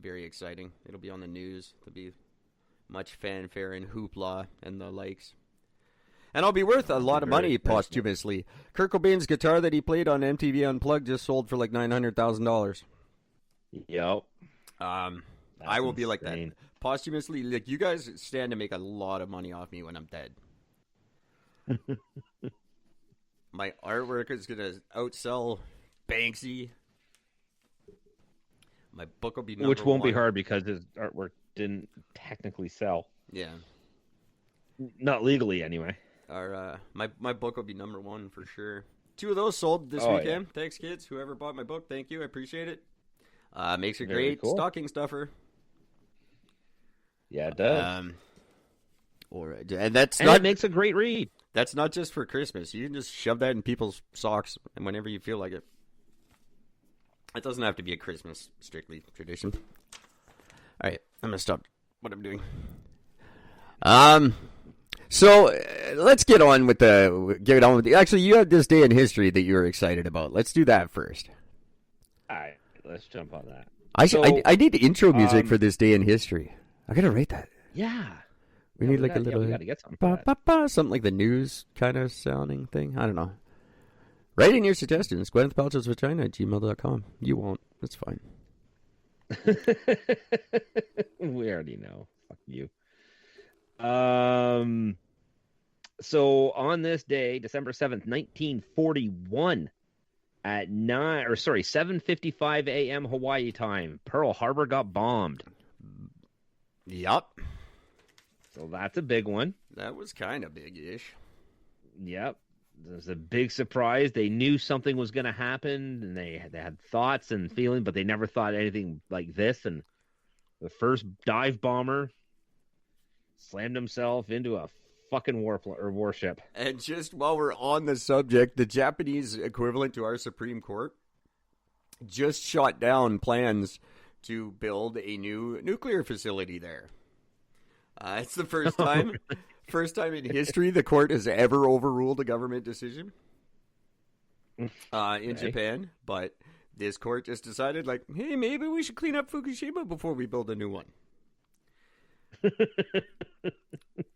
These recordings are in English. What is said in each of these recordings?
very exciting. It'll be on the news. There'll be much fanfare and hoopla and the likes. And I'll be worth a lot of money posthumously. Kurt Cobain's guitar that he played on MTV Unplugged just sold for like $900,000. Yep. I will be like that. Posthumously, like, you guys stand to make a lot of money off me when I'm dead. My artwork is going to outsell Banksy. My book will be number Which won't one. be hard because his artwork didn't technically sell. Yeah. Not legally, anyway. My book will be number one for sure. 2 of those sold this weekend. Yeah. Thanks, kids. Whoever bought my book, thank you. I appreciate it. Makes a great stocking stuffer. Yeah, it does. And it makes a great read. That's not just for Christmas. You can just shove that in people's socks whenever you feel like it. It doesn't have to be a Christmas strictly tradition. All right, I'm gonna stop what I'm doing. So let's get on with actually, you had this day in history that you were excited about. Let's do that first. All right, let's jump on that. I need intro music for this day in history. I gotta write that. Yeah. We need like a little. We gotta get something. Something like the news kind of sounding thing. I don't know. Write in your suggestions. GwynethPaltrowsVagina@gmail.com. You won't. That's fine. We already know. Fuck you. So on this day, December 7th, 1941, at 7:55 a.m. Hawaii time, Pearl Harbor got bombed. Yup. So that's a big one. That was kind of big-ish. Yep. It was a big surprise. They knew something was going to happen, and they had thoughts and feelings, but they never thought anything like this. And the first dive bomber slammed himself into a fucking warship. And just while we're on the subject, the Japanese equivalent to our Supreme Court just shot down plans to build a new nuclear facility there. It's the first time. First time in history the court has ever overruled a government decision in Japan. But this court just decided, like, hey, maybe we should clean up Fukushima before we build a new one.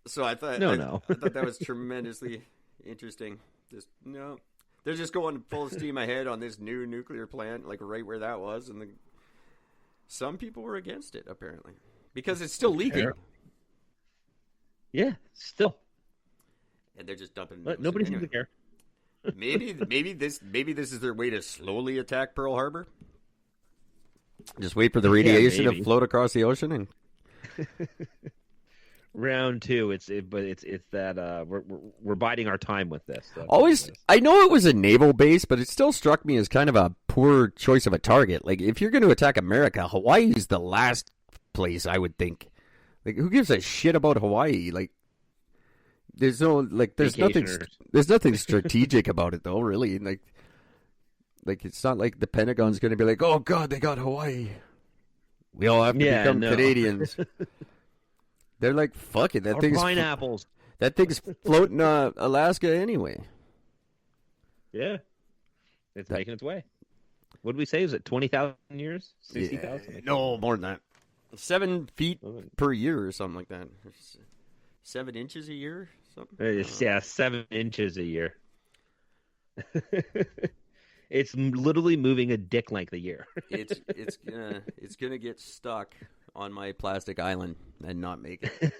So I thought I thought that was tremendously interesting. They're just going full steam ahead on this new nuclear plant, like right where that was, and some people were against it apparently because it's still leaking. Yeah, still. And they're just dumping. But nobody seems to care. maybe this is their way to slowly attack Pearl Harbor. Just wait for the radiation to float across the ocean and. Round 2. It's that we're biding our time with this. I know it was a naval base, but it still struck me as kind of a poor choice of a target. Like, if you're going to attack America, Hawaii is the last place I would think. Like, who gives a shit about Hawaii? Like, there's nothing strategic about it, though. Really, like it's not like the Pentagon's going to be like, oh God, they got Hawaii. We all have to become Canadians. They're like, fuck it. That thing's floating Alaska anyway. Yeah, it's making its way. What did we say? Is it 20,000 years? 60,000? Yeah, no, more than that. 7 feet per year or something like that. 7 inches a year? Something? Yeah, 7 inches a year. It's literally moving a dick length a year. It's gonna get stuck on my plastic island and not make it.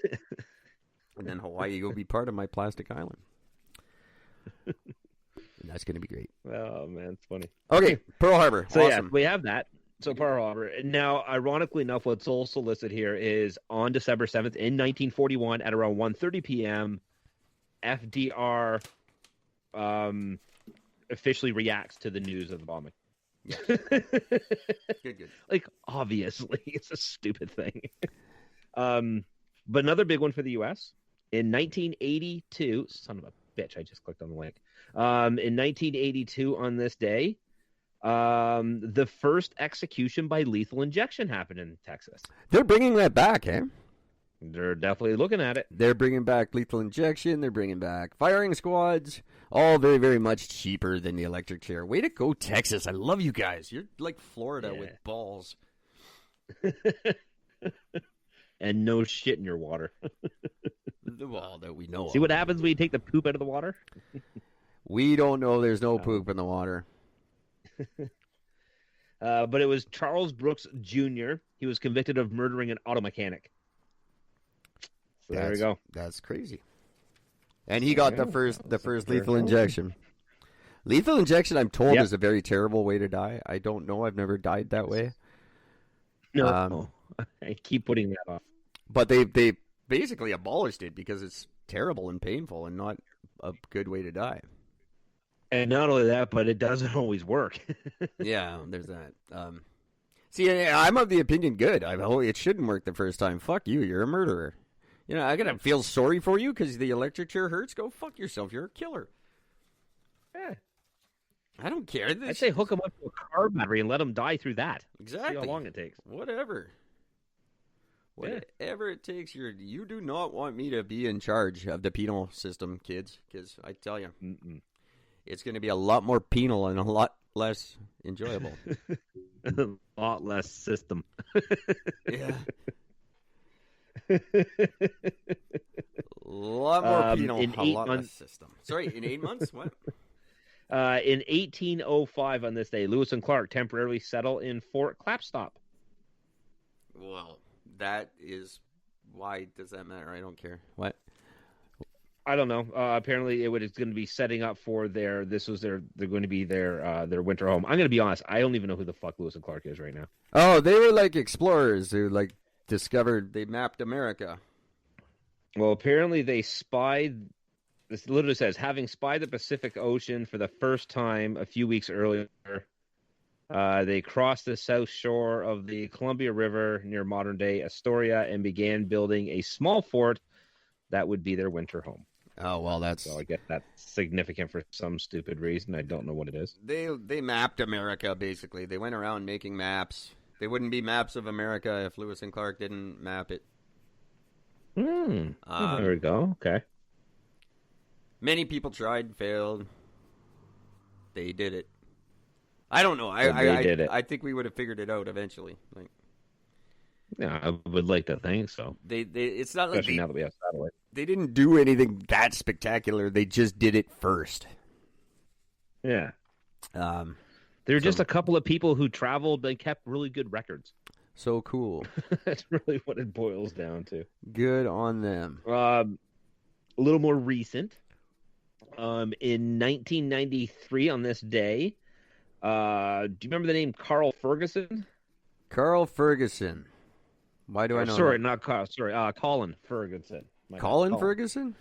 And then Hawaii will be part of my plastic island. And that's gonna be great. Oh man, it's funny. Okay, Pearl Harbor. So awesome. Yeah, we have that. So Pearl Harbor. Now, ironically enough, what's also listed here is on December 7th in 1941 at around 1:30 p.m., FDR officially reacts to the news of the bombing. Yeah. Good. Like, obviously, it's a stupid thing. But another big one for the U.S. In 1982, son of a bitch, I just clicked on the link. In 1982, on this day, the first execution by lethal injection happened in Texas. They're bringing that back, eh? They're definitely looking at it. They're bringing back lethal injection. They're bringing back firing squads. All very, very much cheaper than the electric chair. Way to go, Texas. I love you guys. You're like Florida with balls. And no shit in your water. Well, that we know See of. what happens when you take the poop out of the water? We don't know there's no poop in the water. But it was Charles Brooks Jr. He was convicted of murdering an auto mechanic. So there we go. That's crazy. And he got the first lethal Sure. injection. Lethal injection, I'm told, Yep. is a very terrible way to die. I don't know. I've never died that way. No, I keep putting that off. But they basically abolished it because it's terrible and painful and not a good way to die. And not only that, but it doesn't always work. Yeah, there's that. See, I'm of the opinion good. It shouldn't work the first time. Fuck you. You're a murderer. You know, I gotta feel sorry for you because the electric chair hurts. Go fuck yourself. You're a killer. Yeah. I don't care. I'd say hook them up to a car battery and let them die through that. Exactly. See how long it takes. Whatever. Yeah. Whatever it takes. You do not want me to be in charge of the penal system, kids. Because I tell you, it's going to be a lot more penal and a lot less enjoyable. A lot less system. Yeah. A lot more penal, in a 8 lot months- less system. Sorry, in 8 months? What? In 1805 on this day, Lewis and Clark temporarily settle in Fort Clapstop. Well, that is... Why does that matter? I don't care. What? I don't know. Apparently, it's going to be setting up for they're going to be their winter home. I'm going to be honest. I don't even know who the fuck Lewis and Clark is right now. Oh, they were like explorers who they mapped America. Well, apparently they spied. This literally says, having spied the Pacific Ocean for the first time a few weeks earlier, they crossed the south shore of the Columbia River near modern-day Astoria and began building a small fort that would be their winter home. Oh, well, that's... So I guess that's significant for some stupid reason. I don't know what it is. They mapped America, basically. They went around making maps. They wouldn't be maps of America if Lewis and Clark didn't map it. There we go. Okay. Many people tried and failed. They did it. I don't know. They did it. I think we would have figured it out eventually. Yeah, I would like to think so. It's not like Especially now that we have satellite. they didn't do anything that spectacular. They just did it first. Yeah. Um, There were just a couple of people who traveled and kept really good records. so cool. That's really what it boils down to. Good on them. A little more recent. In 1993, on this day, do you remember the name Carl Ferguson? Carl Ferguson. Why do I know Sorry, that? not Carl. Sorry, Colin Ferguson. My bad. Colin Ferguson?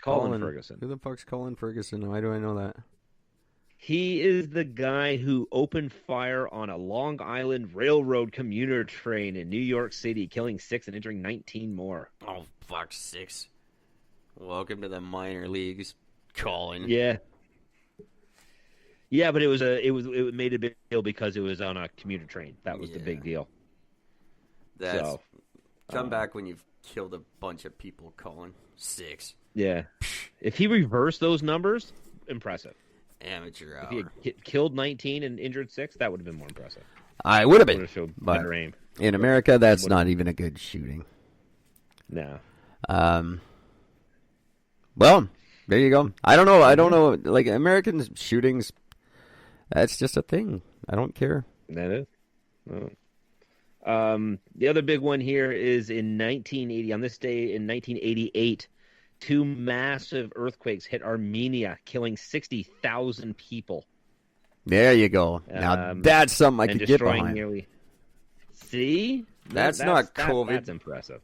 Colin Ferguson. Who the fuck's Colin Ferguson? Why do I know that? He is the guy who opened fire on a Long Island Railroad commuter train in New York City, killing 6 and injuring 19 more. Oh, fuck, 6. Welcome to the minor leagues, Colin. Yeah. Yeah, but it made a big deal because it was on a commuter train. That was the big deal. That's come back when you've killed a bunch of people, Colin. 6. Yeah. If he reversed those numbers, impressive. Amateur If hour. he had killed 19 and injured 6, that would have been more impressive. I would have Would been. have showed But better aim. in America, that's not even a good shooting. No. Well, there you go. I don't know. Like, American shootings, that's just a thing. I don't care. That is. Oh. The other big one here is in 1980. On this day in 1988, 2 massive earthquakes hit Armenia, killing 60,000 people. There you go. Now, that's something I and could get destroying behind. nearly. See? That's not COVID. That's impressive.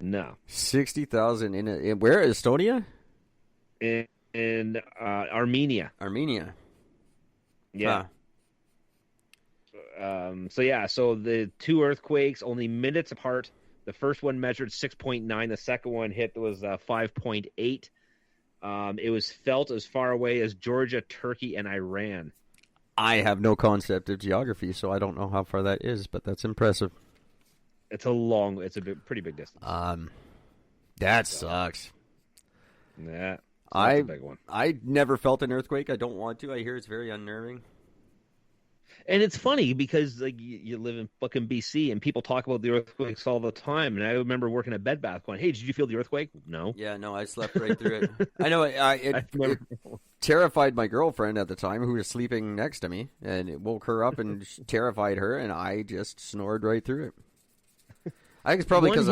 No. 60,000 in where? Estonia? In Armenia. Armenia. Yeah. Huh. So the 2 earthquakes only minutes apart. The first one measured 6.9. The second one was 5.8. It was felt as far away as Georgia, Turkey, and Iran. I have no concept of geography, so I don't know how far that is, but that's impressive. It's pretty big distance. That sucks. Yeah. That's a big one. I never felt an earthquake. I don't want to. I hear it's very unnerving. And it's funny because like you live in fucking BC and people talk about the earthquakes all the time. And I remember working at Bed Bath going, "Hey, did you feel the earthquake?" No. Yeah, no, I slept right through it. I know I never. it terrified my girlfriend at the time, who was sleeping next to me, and it woke her up and terrified her, and I just snored right through it. I think it's probably because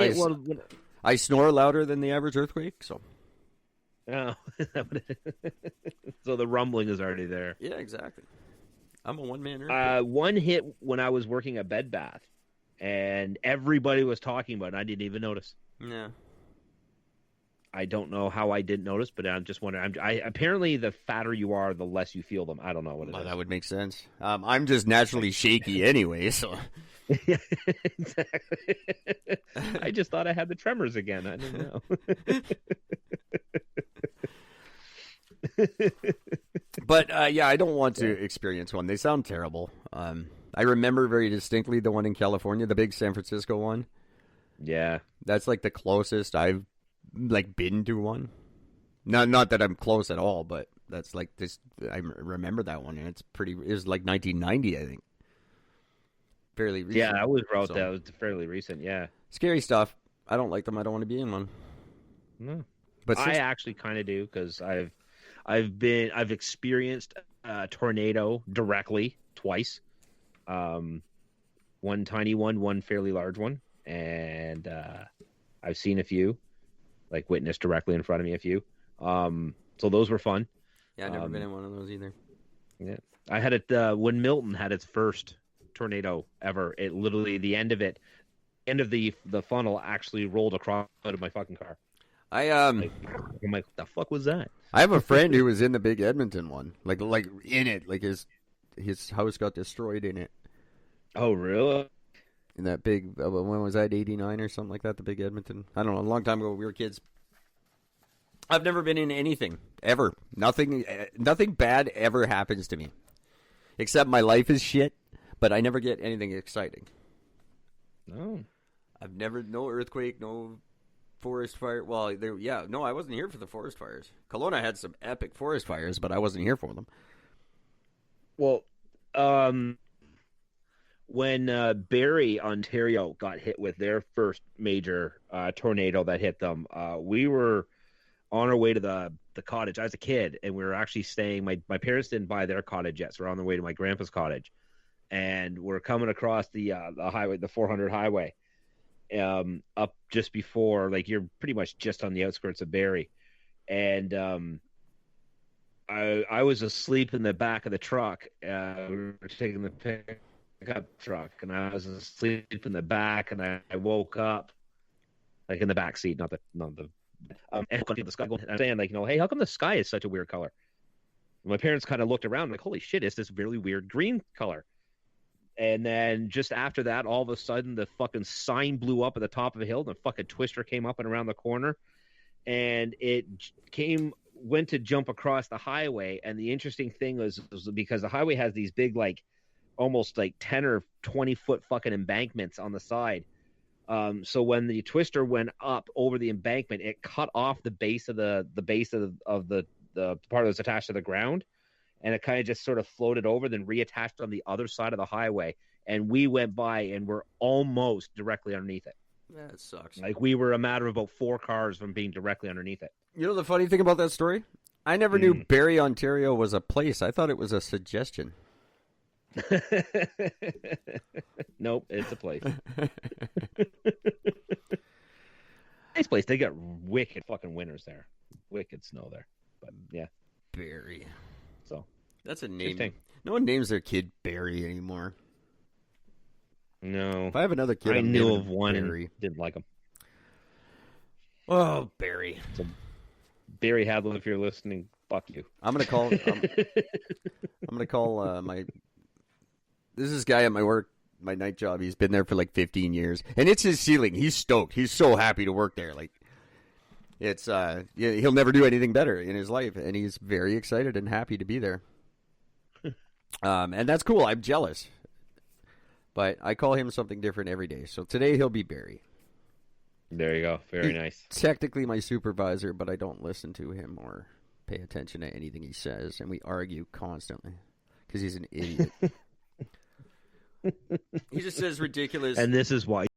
I snore louder than the average earthquake, so. Oh. So the rumbling is already there. Yeah, exactly. I'm a one-man earthquake. One hit when I was working at Bed Bath, and everybody was talking about it, and I didn't even notice. Yeah. I don't know how I didn't notice, but I'm just wondering. Apparently, the fatter you are, the less you feel them. I don't know what it is. That would make sense. I'm just naturally shaky anyway, so. Yeah, exactly. I just thought I had the tremors again. I didn't know. But yeah, I don't want to experience one. They sound terrible. I remember very distinctly the one in California, the big San Francisco one. Yeah, that's like the closest I've like been to one. Not that I'm close at all, but that's like this. I remember that one, and it was like 1990, I think. Fairly recent. Yeah, I was wrote that. It was fairly recent. Yeah, scary stuff. I don't like them. I don't want to be in one. No, but I actually kind of do because I've experienced a tornado directly twice. One tiny one fairly large one, and I've seen a few, like witnessed directly in front of me a few. So those were fun. Yeah, I've never been in one of those either. Yeah, I had it when Milton had its first tornado ever. It literally the end of the funnel actually rolled across out of my fucking car. I'm like, what the fuck was that? I have a friend who was in the big Edmonton one, like in it, like his house got destroyed in it. Oh, really? In that big, when was that, 89 or something like that, the big Edmonton? I don't know, a long time ago, we were kids. I've never been in anything, ever. Nothing bad ever happens to me. Except my life is shit, but I never get anything exciting. No. No earthquake, no forest fire. Well, I wasn't here for the forest fires. Kelowna had some epic forest fires, but I wasn't here for them. Well, when Barrie, Ontario got hit with their first major tornado that hit them, we were on our way to the cottage. I was a kid, and we were actually staying. My parents didn't buy their cottage yet, so we're on the way to my grandpa's cottage, and we're coming across the highway, the 400 highway, up just before, like, you're pretty much just on the outskirts of Barrie, and I was asleep in the back of the truck. We were taking the pickup truck, and I was asleep in the back, and I woke up like in the back seat, not the and looking at the sky, and I'm saying, like, hey, how come the sky is such a weird color? And my parents kind of looked around, like, holy shit, it's this really weird green color. And then just after that, all of a sudden, the fucking sign blew up at the top of a hill, and the fucking twister came up and around the corner, and it went to jump across the highway. And the interesting thing was because the highway has these big, like, almost like 10 or 20 foot fucking embankments on the side. So when the twister went up over the embankment, it cut off the base of the part that was attached to the ground, and it kind of just sort of floated over, then reattached on the other side of the highway. And we went by and we're almost directly underneath it. That sucks. Like, we were a matter of about 4 cars from being directly underneath it. You know the funny thing about that story? I never knew Barrie, Ontario was a place. I thought it was a suggestion. Nope, it's a place. Nice place. They got wicked fucking winters there. Wicked snow there. But yeah. Barrie. So that's a name. No one names their kid Barrie anymore. No. If I have another kid, I knew of one and didn't like him. Oh, Barrie. So, Barrie Hadlow, if you're listening, fuck you. I'm gonna call. I'm gonna call my. This is guy at my work, my night job. He's been there for like 15 years, and it's his ceiling. He's stoked. He's so happy to work there. Like, it's he'll never do anything better in his life, and he's very excited and happy to be there. And that's cool. I'm jealous, but I call him something different every day. So today he'll be Barrie. There you go. Very nice. Technically my supervisor, but I don't listen to him or pay attention to anything he says, and we argue constantly because he's an idiot. He just says ridiculous. And this is why